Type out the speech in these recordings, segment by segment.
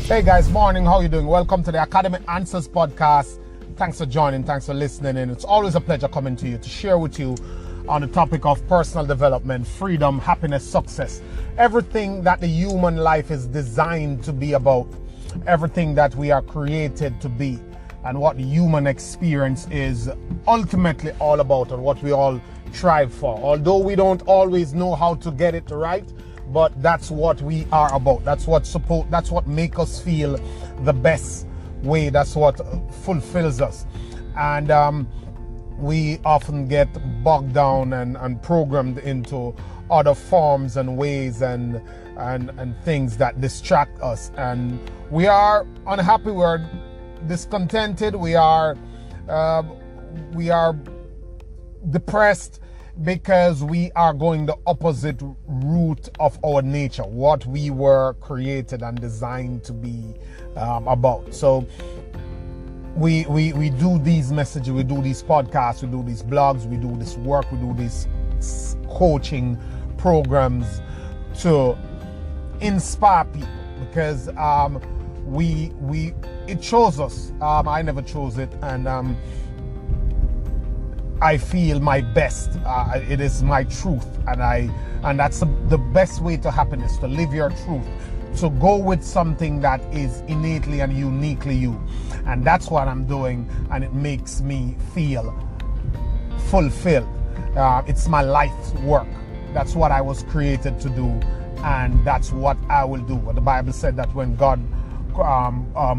Hey guys, morning. How you doing? Welcome to the Academy Answers podcast. Thanks for joining. Thanks for listening. And it's always a pleasure coming to you to share with you on the topic of personal development, freedom, happiness, success. Everything that the human life is designed to be about. Everything that we are created to be. And what the human experience is ultimately all about, and what we all strive for. Although we don't always know how to get it right, but that's what we are about. That's what makes us feel the best way. That's what fulfills us. And we often get bogged down and programmed into other forms and ways and things that distract us. And we are unhappy, we're discontented, we are depressed, because we are going the opposite route of our nature, what we were created and designed to be about. So we do these messages, we do these podcasts, we do these blogs, we do this work, we do these coaching programs to inspire people, because it shows us. I never chose it, and I feel my best. It is my truth, and that's the best way to happiness, to live your truth, to go with something that is innately and uniquely you. And that's what I'm doing, and it makes me feel fulfilled. It's my life's work. That's what I was created to do, and that's what I will do. But the Bible said that when God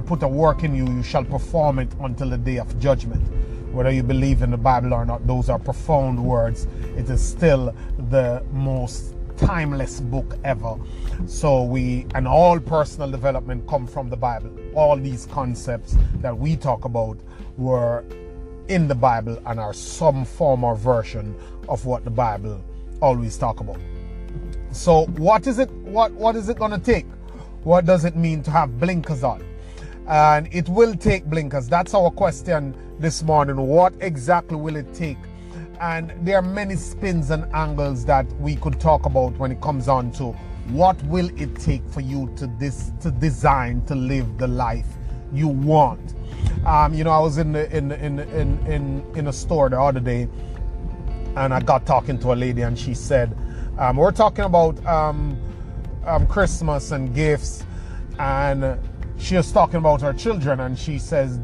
put a work in you, you shall perform it until the day of judgment. Whether you believe in the Bible or not, those are profound words. It is still the most timeless book ever. So all personal development come from the Bible. All these concepts that we talk about were in the Bible and are some form or version of what the Bible always talk about. So what is it going to take? What does it mean to have blinkers on? And it will take blinkers. That's our question this morning. What exactly will it take? And there are many spins and angles that we could talk about when it comes on to what will it take for you to design to live the life you want. I was in a store the other day, and I got talking to a lady, and she said, we're talking about Christmas and gifts, and she was talking about her children, and she says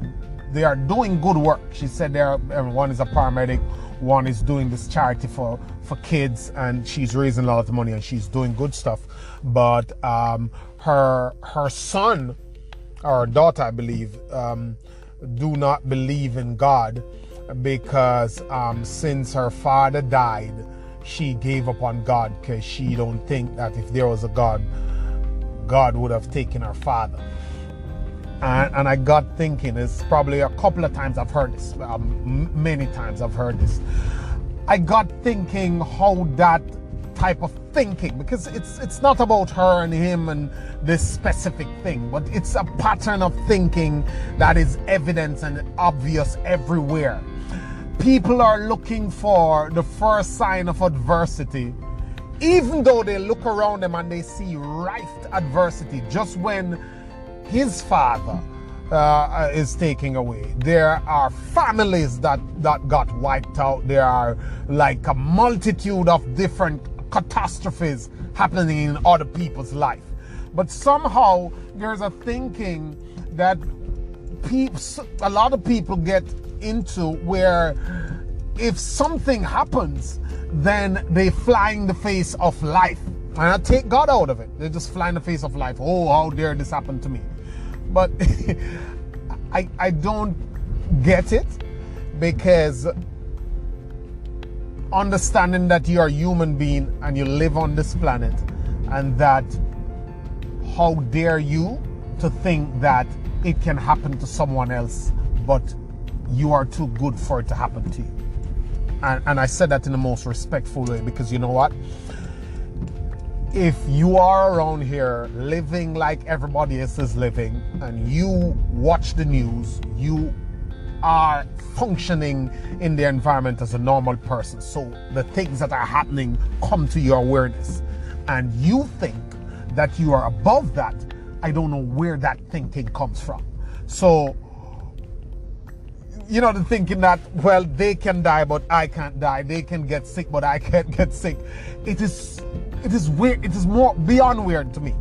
they are doing good work. She said one is a paramedic, one is doing this charity for kids, and she's raising a lot of money, and she's doing good stuff. But her son or daughter, I believe, do not believe in God, because since her father died, she gave up on God, because she don't think that if there was a God, God would have taken her father. And I got thinking, it's probably a couple of times I've heard this, many times I've heard this. I got thinking how that type of thinking, because it's not about her and him and this specific thing, but it's a pattern of thinking that is evident and obvious everywhere. People are looking for the first sign of adversity, even though they look around them and they see rife adversity. Just when his father is taking away, there are families that got wiped out. There are like a multitude of different catastrophes happening in other people's life. But somehow there's a thinking that a lot of people get into, where if something happens, then they fly in the face of life. And I take God out of it. They just fly in the face of life. Oh, how dare this happen to me? But I don't get it, because understanding that you are a human being and you live on this planet, and that how dare you to think that it can happen to someone else, but you are too good for it to happen to you. And I said that in the most respectful way, because you know what? If you are around here living like everybody else is living, and you watch the news, you are functioning in the environment as a normal person. So the things that are happening come to your awareness, and you think that you are above that, I don't know where that thinking comes from. So, you know, the thinking that, well, they can die, but I can't die. They can get sick, but I can't get sick. It is weird. It is more beyond weird to me.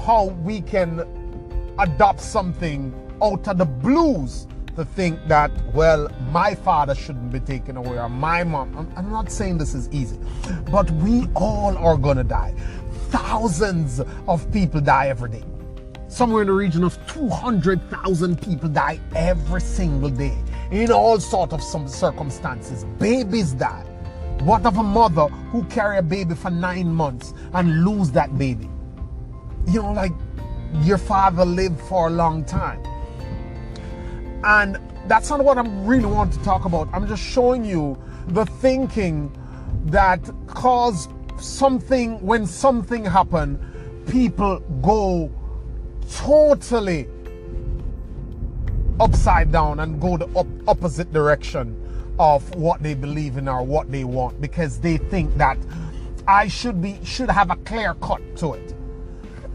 How we can adopt something out of the blues to think that, well, my father shouldn't be taken away, or my mom. I'm not saying this is easy, but we all are gonna die. Thousands of people die every day. Somewhere in the region of 200,000 people die every single day in all sorts of some circumstances. Babies die. What of a mother who carry a baby for 9 months and lose that baby? You know, like, your father lived for a long time. And that's not what I really want to talk about. I'm just showing you the thinking that caused something, when something happened, people go totally upside down and go the opposite direction of what they believe in or what they want, because they think that I should have a clear cut to it.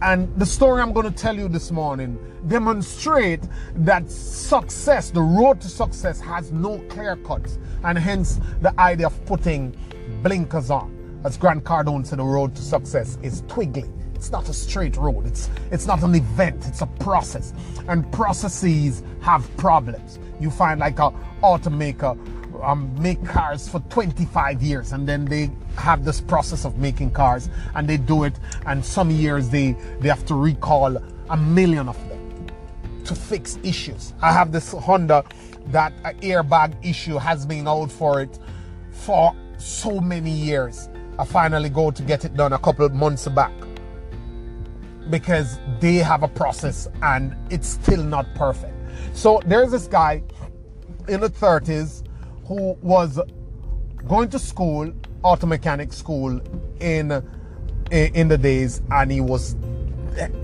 And the story I'm going to tell you this morning demonstrate that success, the road to success, has no clear cuts, and hence the idea of putting blinkers on. As Grant Cardone said, the road to success is twiggly. It's not a straight road. It's not an event. It's a process. And processes have problems. You find like a automaker make cars for 25 years, and then they have this process of making cars, and they do it, and some years they have to recall 1 million of them to fix issues. I have this Honda that an airbag issue has been out for it for so many years. I finally go to get it done a couple of months back, because they have a process and it's still not perfect. So there's this guy in the 30s who was going to school, auto mechanic school in the days, and he was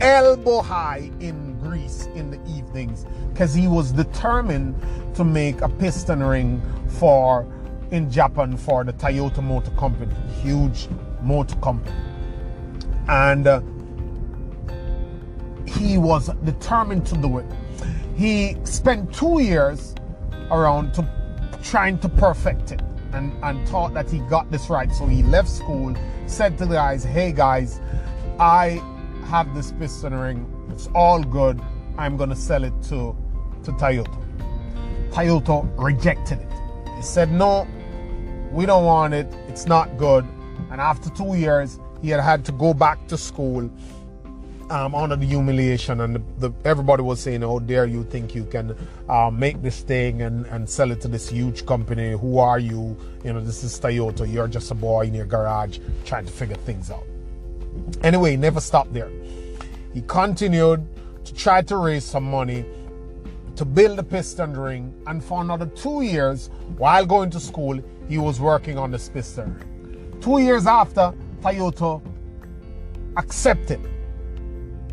elbow high in grease in the evenings because he was determined to make a piston ring in Japan for the Toyota Motor Company, huge motor company. And he was determined to do it. He spent 2 years around trying to perfect it, and thought that he got this right. So he left school, said to the guys, hey guys, I have this piston ring, it's all good, I'm gonna sell it to Toyota. Toyota rejected it. He said, no, we don't want it, it's not good. And after 2 years, he had to go back to school under the humiliation, and everybody was saying, how dare you think you can make this thing and sell it to this huge company? Who are you? You know, this is Toyota, you're just a boy in your garage trying to figure things out. Anyway, he never stopped there. He continued to try to raise some money to build a piston ring, and for another 2 years, while going to school, he was working on this piston ring. 2 years after, Toyota accepted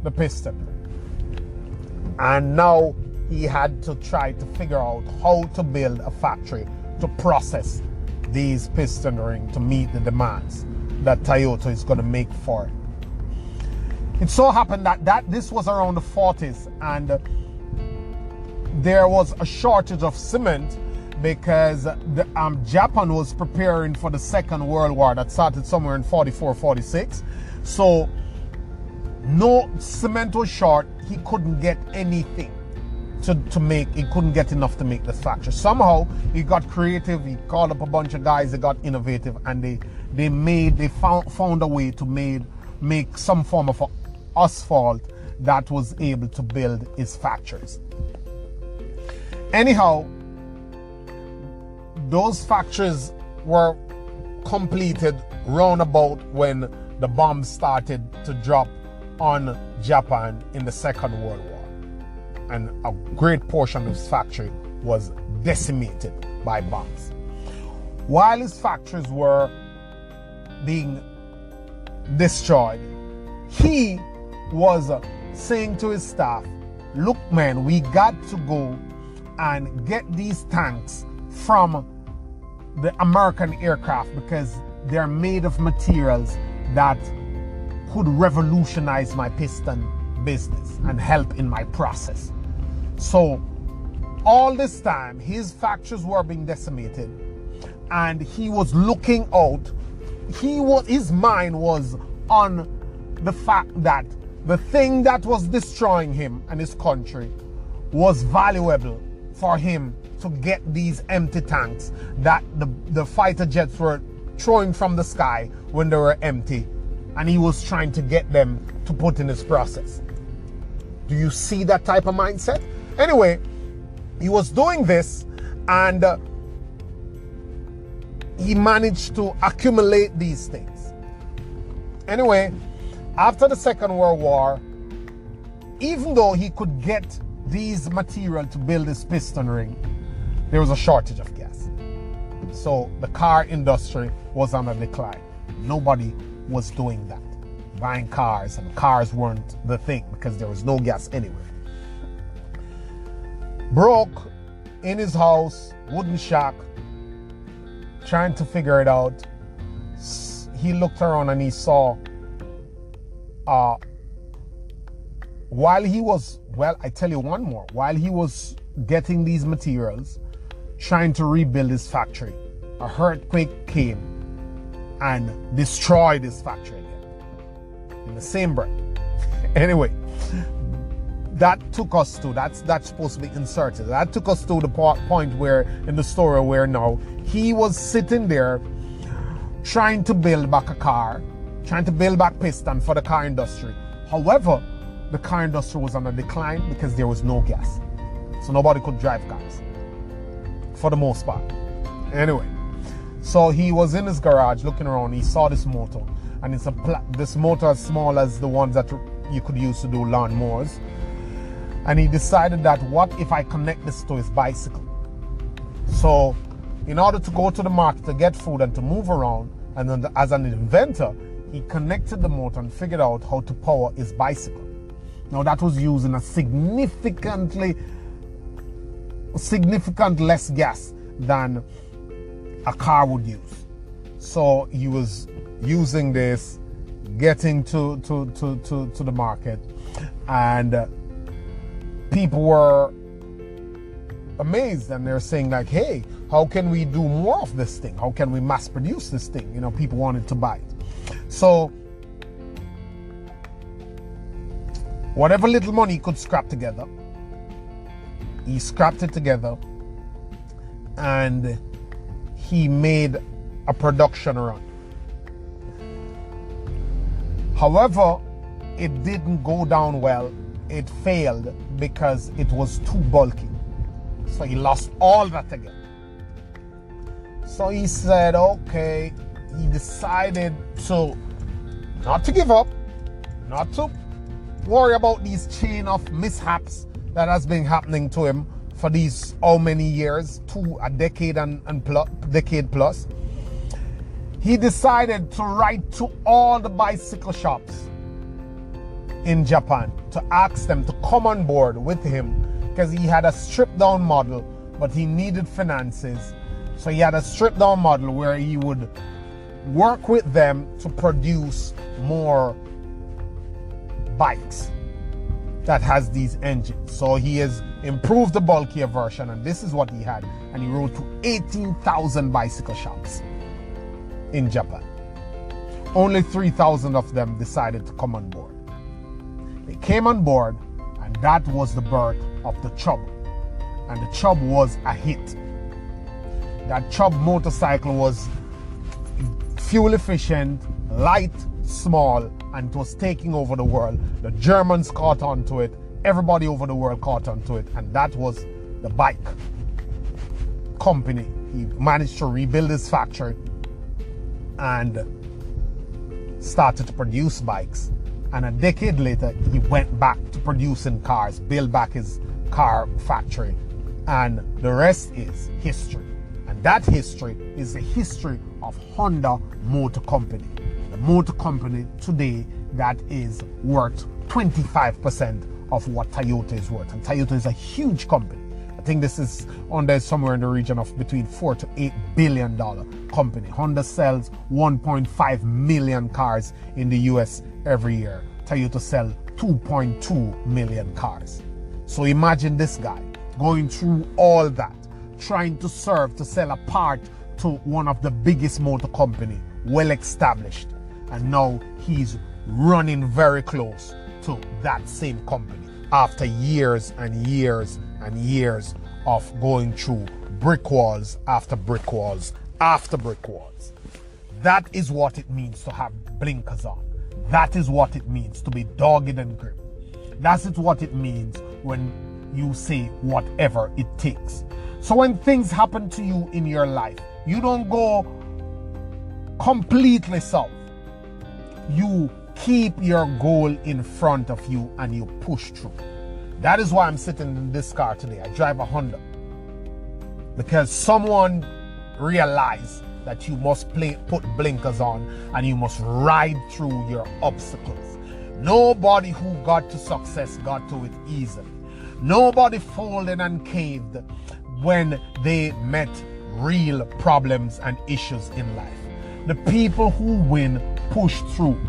the piston ring, and now he had to try to figure out how to build a factory to process these piston rings to meet the demands that Toyota is going to make for it. It so happened that this was around the 40s, and there was a shortage of cement because Japan was preparing for the Second World War that started somewhere in 44, 46. So no, cement was short. He couldn't get anything to make. He couldn't get enough to make this factory. Somehow he got creative. He called up a bunch of guys that got innovative, and they found a way to make some form of asphalt that was able to build his factories. Anyhow, those factories were completed roundabout when the bombs started to drop on Japan in the Second World War, and a great portion of his factory was decimated by bombs. While his factories were being destroyed, he was saying to his staff, look man, we got to go and get these tanks from the American aircraft, because they're made of materials that could revolutionize my piston business and help in my process. So all this time, his factories were being decimated, and he was looking out. His mind was on the fact that the thing that was destroying him and his country was valuable for him to get these empty tanks that the fighter jets were throwing from the sky when they were empty, and he was trying to get them to put in his process. Do you see that type of mindset? Anyway, he was doing this, and he managed to accumulate these things. Anyway, after the Second World War, even though he could get these material to build his piston ring, there was a shortage of gas. So the car industry was on a decline. Nobody was doing that, buying cars, and cars weren't the thing because there was no gas anywhere. Broke in his house, wooden shack, trying to figure it out. He looked around and he saw, while he was, well, I tell you one more, while he was getting these materials, trying to rebuild his factory, a earthquake came and destroyed his factory again in the same breath. Anyway, that took us to, that's supposed to be inserted. That took us to the point where, in the story where now, he was sitting there trying to build back a car, trying to build back piston for the car industry. However, the car industry was on a decline because there was no gas. So nobody could drive cars, for the most part. Anyway, so he was in his garage looking around. He saw this motor, and it's this motor as small as the ones that you could use to do lawnmowers. And he decided that, what if I connect this to his bicycle? So in order to go to the market to get food and to move around, and then as an inventor, he connected the motor and figured out how to power his bicycle. Now that was using a significant less gas than a car would use. So he was using this, getting to the market, and people were amazed, and they're saying like, hey, how can we do more of this thing? How can we mass produce this thing? You know, people wanted to buy it. So whatever little money he could scrap together, he scrapped it together, and he made a production run. However, it didn't go down well. It failed because it was too bulky. So he lost all that again. So he said, okay, he decided to not to give up, not to worry about these chain of mishaps that has been happening to him for these how many years, a decade plus. He decided to write to all the bicycle shops in Japan to ask them to come on board with him, because he had a stripped down model, but he needed finances. So he had a stripped down model where he would work with them to produce more bikes that has these engines. So he has improved the bulkier version, and this is what he had. And he wrote to 18,000 bicycle shops in Japan. Only 3,000 of them decided to come on board. They came on board, and that was the birth of the Chubb. And the Chubb was a hit. That Chubb motorcycle was fuel efficient, light, small, and it was taking over the world. The Germans caught on to it. Everybody over the world caught on to it. And that was the bike company. He managed to rebuild his factory and started to produce bikes. And a decade later, he went back to producing cars, built back his car factory. And the rest is history. And that history is the history of Honda Motor Company. The motor company today that is worth 25% of what Toyota is worth. And Toyota is a huge company. I think this is Honda is somewhere in the region of between $4 to $8 billion company. Honda sells 1.5 million cars in the US every year. Toyota sell 2.2 million cars. So imagine this guy going through all that, trying to serve, to sell a part to one of the biggest motor company, well established. And now he's running very close to that same company after years and years and years of going through brick walls after brick walls after brick walls. That is what it means to have blinkers on. That is what it means to be dogged and grim. That's what it means when you say whatever it takes. So when things happen to you in your life, you don't go completely south. You keep your goal in front of you and you push through. That is why I'm sitting in this car today. I drive a Honda because someone realized that you must put blinkers on and you must ride through your obstacles. Nobody who got to success got to it easily. Nobody folded and caved when they met real problems and issues in life. The people who win push through.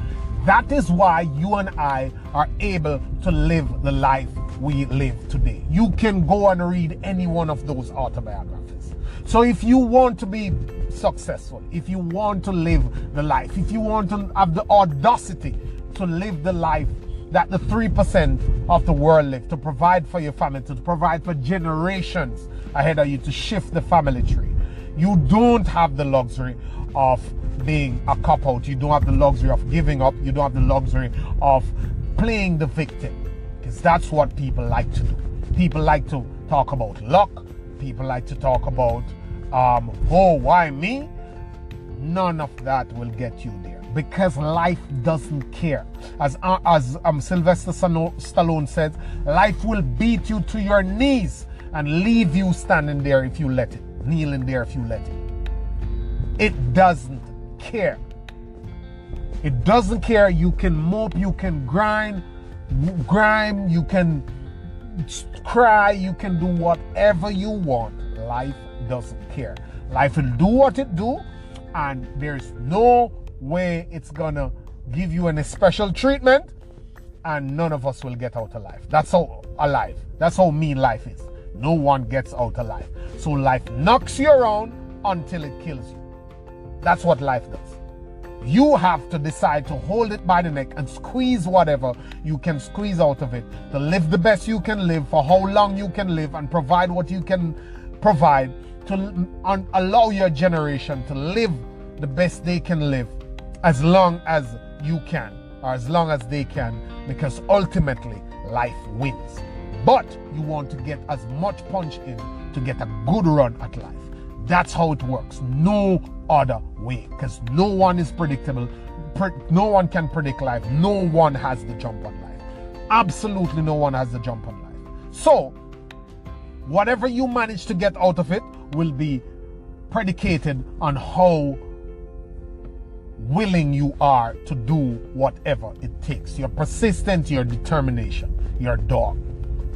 That is why you and I are able to live the life we live today. You can go and read any one of those autobiographies. So if you want to be successful, if you want to live the life, if you want to have the audacity to live the life that the 3% of the world live, to provide for your family, to provide for generations ahead of you, to shift the family tree, you don't have the luxury of being a cop-out. You don't have the luxury of giving up. You don't have the luxury of playing the victim, because that's what people like to do. People like to talk about luck. People like to talk about, oh, why me? None of that will get you there, because life doesn't care. As Sylvester Stallone said, life will beat you to your knees and leave you standing there if you let it, kneeling there if you let it. It doesn't care. It doesn't care. You can mope, you can grime, you can cry, you can do whatever you want. Life doesn't care. Life will do what it do, and there's no way it's gonna give you any special treatment, and none of us will get out alive. That's how alive. That's how mean life is. No one gets out alive. So life knocks you around until it kills you. That's what life does. You have to decide to hold it by the neck and squeeze whatever you can squeeze out of it, to live the best you can live for how long you can live, and provide what you can provide, to allow your generation to live the best they can live as long as you can, or as long as they can, because ultimately life wins. But you want to get as much punch in to get a good run at life. That's how it works. No other way, because no one is predictable. No one can predict life. No one has the jump on life. Absolutely no one has the jump on life. So whatever you manage to get out of it will be predicated on how willing you are to do whatever it takes. Your persistence, your determination, your dog.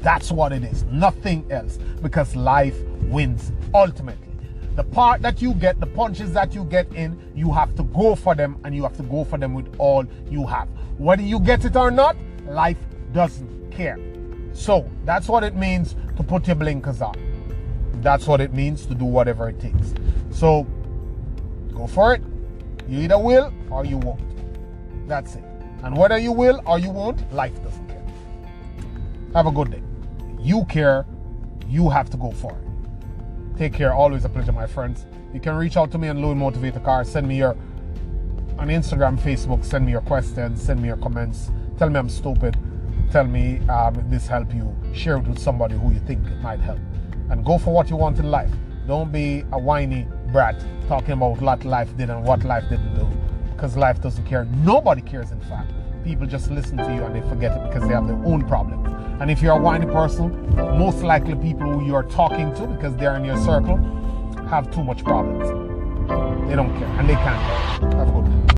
That's what it is. Nothing else, because life wins ultimately. The part that you get, the punches that you get in, you have to go for them, and you have to go for them with all you have. Whether you get it or not, life doesn't care. So that's what it means to put your blinkers on. That's what it means to do whatever it takes. So go for it. You either will or you won't. That's it. And whether you will or you won't, life doesn't care. Have a good day. You care. You have to go for it. Take care. Always a pleasure, my friends. You can reach out to me on Louis Motivator Car. Send me your, on Instagram, Facebook, send me your questions, send me your comments. Tell me I'm stupid. Tell me if this helped you. Share it with somebody who you think it might help. And go for what you want in life. Don't be a whiny brat talking about what life did and what life didn't do. Because life doesn't care. Nobody cares, in fact. People just listen to you and they forget it because they have their own problems. And if you're a whiny person, most likely people who you're talking to, because they're in your circle, have too much problems. They don't care and they can't care. Have a good day.